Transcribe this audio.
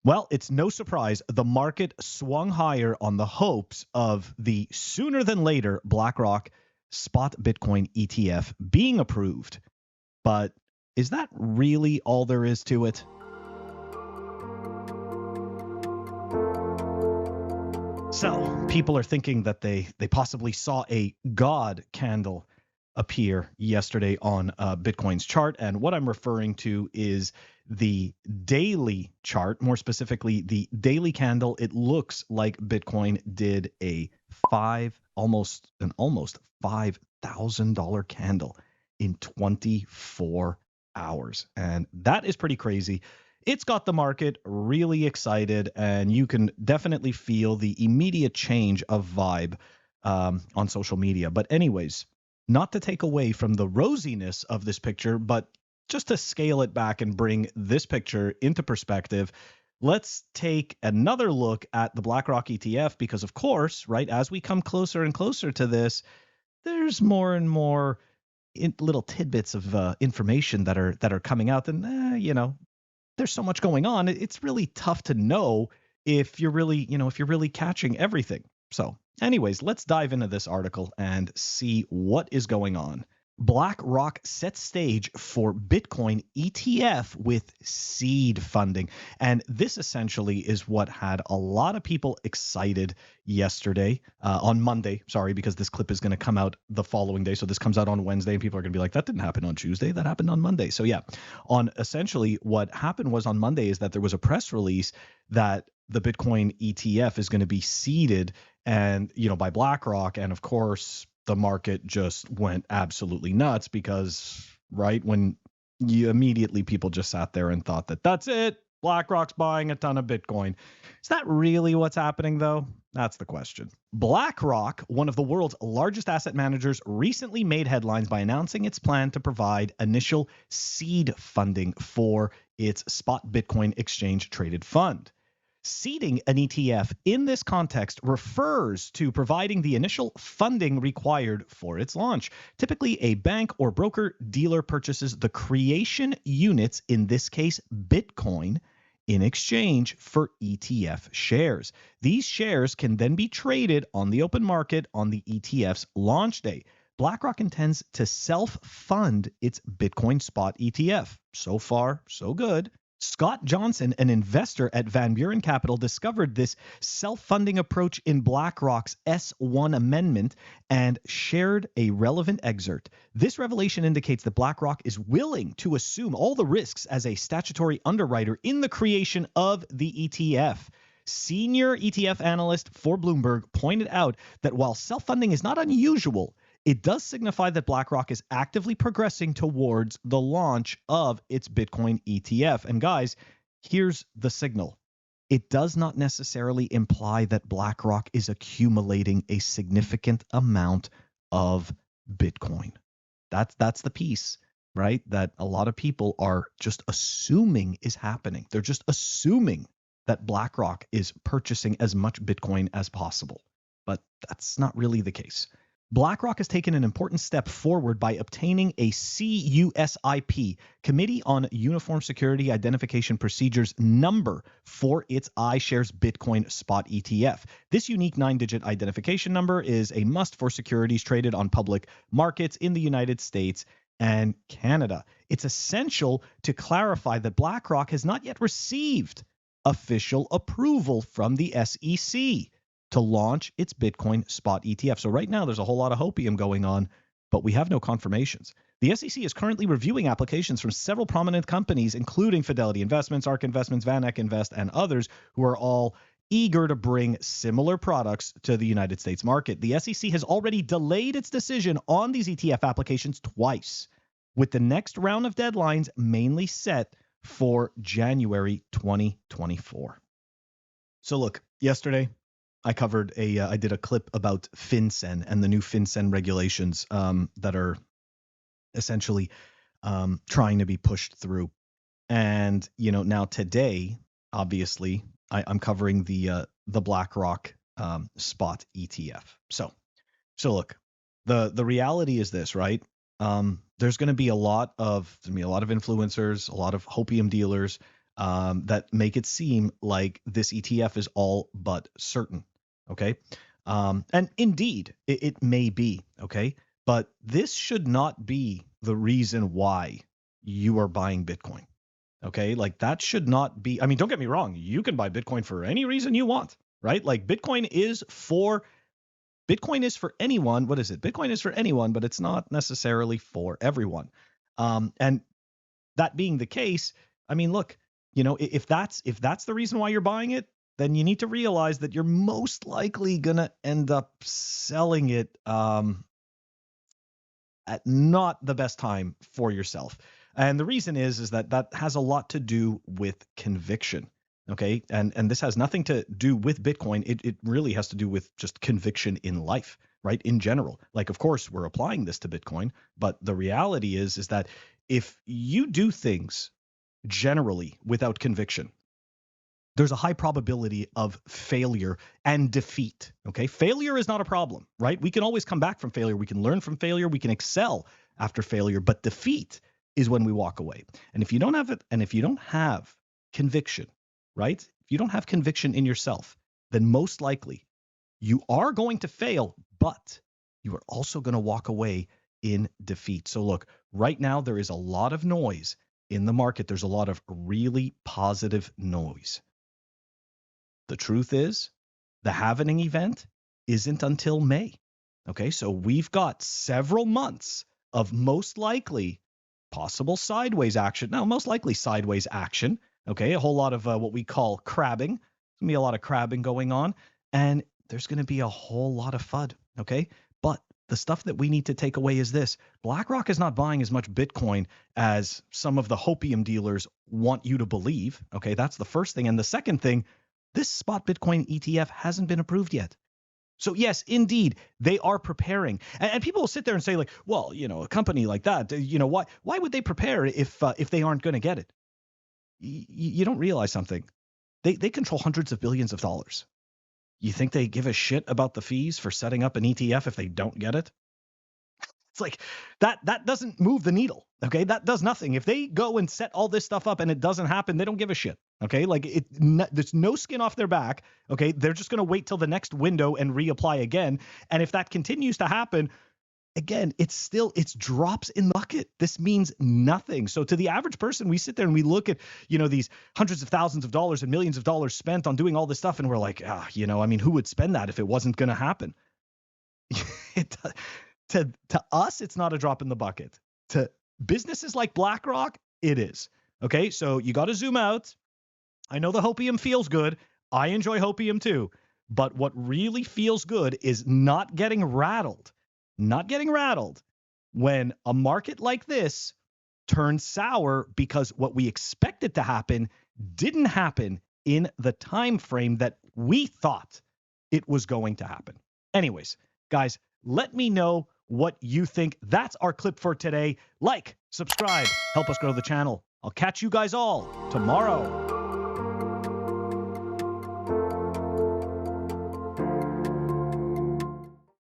Well, it's no surprise the market swung higher on the hopes of the sooner than later BlackRock spot Bitcoin ETF being approved. But is that really all there is to it? So people are thinking that they possibly saw a God candle appear yesterday on Bitcoin's chart. And what I'm referring to is the daily chart, more specifically the daily candle. It looks like Bitcoin did a almost $5,000 candle in 24 hours. And that is pretty crazy. It's got the market really excited, and you can definitely feel the immediate change of vibe on social media. But anyways, not to take away from the rosiness of this picture, but just to scale it back and bring this picture into perspective, let's take another look at the BlackRock ETF because, of course, right, as we come closer and closer to this, there's more and more little tidbits of information that are coming out, and there's so much going on. It's really tough to know if you're really catching everything. So anyways, let's dive into this article and see what is going on. BlackRock sets stage for Bitcoin ETF with seed funding. And this essentially is what had a lot of people excited yesterday, on Monday, sorry, because this clip is going to come out the following day. So this comes out on Wednesday and people are going to be like, that didn't happen on Tuesday, that happened on Monday. So yeah, on essentially what happened was on Monday is that there was a press release that the Bitcoin ETF is going to be seeded and, by BlackRock. And of course, the market just went absolutely nuts because, right, when people just sat there and thought that that's it, BlackRock's buying a ton of Bitcoin. Is that really what's happening, though? That's the question. BlackRock, one of the world's largest asset managers, recently made headlines by announcing its plan to provide initial seed funding for its spot Bitcoin exchange traded fund. Seeding an ETF in this context refers to providing the initial funding required for its launch. Typically, a bank or broker-dealer purchases the creation units, in this case, Bitcoin, in exchange for ETF shares. These shares can then be traded on the open market on the ETF's launch day. BlackRock intends to self-fund its Bitcoin spot ETF. So far, so good. Scott Johnson, an investor at Van Buren Capital, discovered this self-funding approach in BlackRock's S-1 amendment and shared a relevant excerpt. This revelation indicates that BlackRock is willing to assume all the risks as a statutory underwriter in the creation of the ETF. Senior ETF analyst for Bloomberg pointed out that while self-funding is not unusual, it does signify that BlackRock is actively progressing towards the launch of its Bitcoin ETF. And guys, here's the signal. It does not necessarily imply that BlackRock is accumulating a significant amount of Bitcoin. That's the piece, right? That a lot of people are just assuming is happening. They're just assuming that BlackRock is purchasing as much Bitcoin as possible. But that's not really the case. BlackRock has taken an important step forward by obtaining a CUSIP, Committee on Uniform Security Identification Procedures number for its iShares Bitcoin spot ETF. This unique 9-digit identification number is a must for securities traded on public markets in the United States and Canada. It's essential to clarify that BlackRock has not yet received official approval from the SEC to launch its Bitcoin spot ETF. So right now there's a whole lot of hopium going on, but we have no confirmations. The SEC is currently reviewing applications from several prominent companies, including Fidelity Investments, ARK Investments, VanEck Invest, and others, who are all eager to bring similar products to the United States market. The SEC has already delayed its decision on these ETF applications twice, with the next round of deadlines mainly set for January 2024. So look, yesterday, I did a clip about FinCEN and the new FinCEN regulations that are essentially trying to be pushed through. And, now today, obviously, I'm covering the BlackRock spot ETF. So look, the reality is this, right? There's going to be a lot of influencers, a lot of hopium dealers that make it seem like this ETF is all but certain. Okay. And indeed, it may be. Okay. But this should not be the reason why you are buying Bitcoin. Okay. Like that should not be. I mean, don't get me wrong. You can buy Bitcoin for any reason you want, right? Like Bitcoin is for anyone. What is it? Bitcoin is for anyone, but it's not necessarily for everyone. And that being the case, I mean, look, if that's the reason why you're buying it, then you need to realize that you're most likely gonna end up selling it at not the best time for yourself. And the reason is that has a lot to do with conviction. Okay. And this has nothing to do with Bitcoin. It really has to do with just conviction in life, right? In general. Like, of course, we're applying this to Bitcoin, but the reality is that if you do things generally without conviction, there's a high probability of failure and defeat. Okay. Failure is not a problem, right? We can always come back from failure. We can learn from failure. We can excel after failure, but defeat is when we walk away. And if you don't have it, and if you don't have conviction, right? If you don't have conviction in yourself, then most likely you are going to fail, but you are also going to walk away in defeat. So look, right now there is a lot of noise in the market. There's a lot of really positive noise. The truth is, the halvening event isn't until May. Okay, so we've got several months of most likely possible sideways action. Now, most likely sideways action. Okay, a whole lot of what we call crabbing. There's gonna be a lot of crabbing going on, and there's gonna be a whole lot of FUD. Okay, but the stuff that we need to take away is this: BlackRock is not buying as much Bitcoin as some of the hopium dealers want you to believe. Okay, that's the first thing, and the second thing. This spot Bitcoin ETF hasn't been approved yet. So yes, indeed, they are preparing. And people will sit there and say like, well, a company like that, why would they prepare if they aren't going to get it? You don't realize something. They control hundreds of billions of dollars. You think they give a shit about the fees for setting up an ETF if they don't get it? It's like that doesn't move the needle. Okay, that does nothing. If they go and set all this stuff up and it doesn't happen, they don't give a shit. Okay, like there's no skin off their back. Okay, they're just gonna wait till the next window and reapply again. And if that continues to happen, again, it's drops in the bucket. This means nothing. So to the average person, we sit there and we look at these hundreds of thousands of dollars and millions of dollars spent on doing all this stuff, and we're like, who would spend that if it wasn't gonna happen? To us, it's not a drop in the bucket. To businesses like BlackRock, it is. Okay, so you got to zoom out. I know the hopium feels good. I enjoy hopium too. But what really feels good is not getting rattled. Not getting rattled when a market like this turns sour because what we expected to happen didn't happen in the time frame that we thought it was going to happen. Anyways, guys, let me know what you think. That's our clip for today. Like, subscribe, help us grow the channel. I'll catch you guys all tomorrow.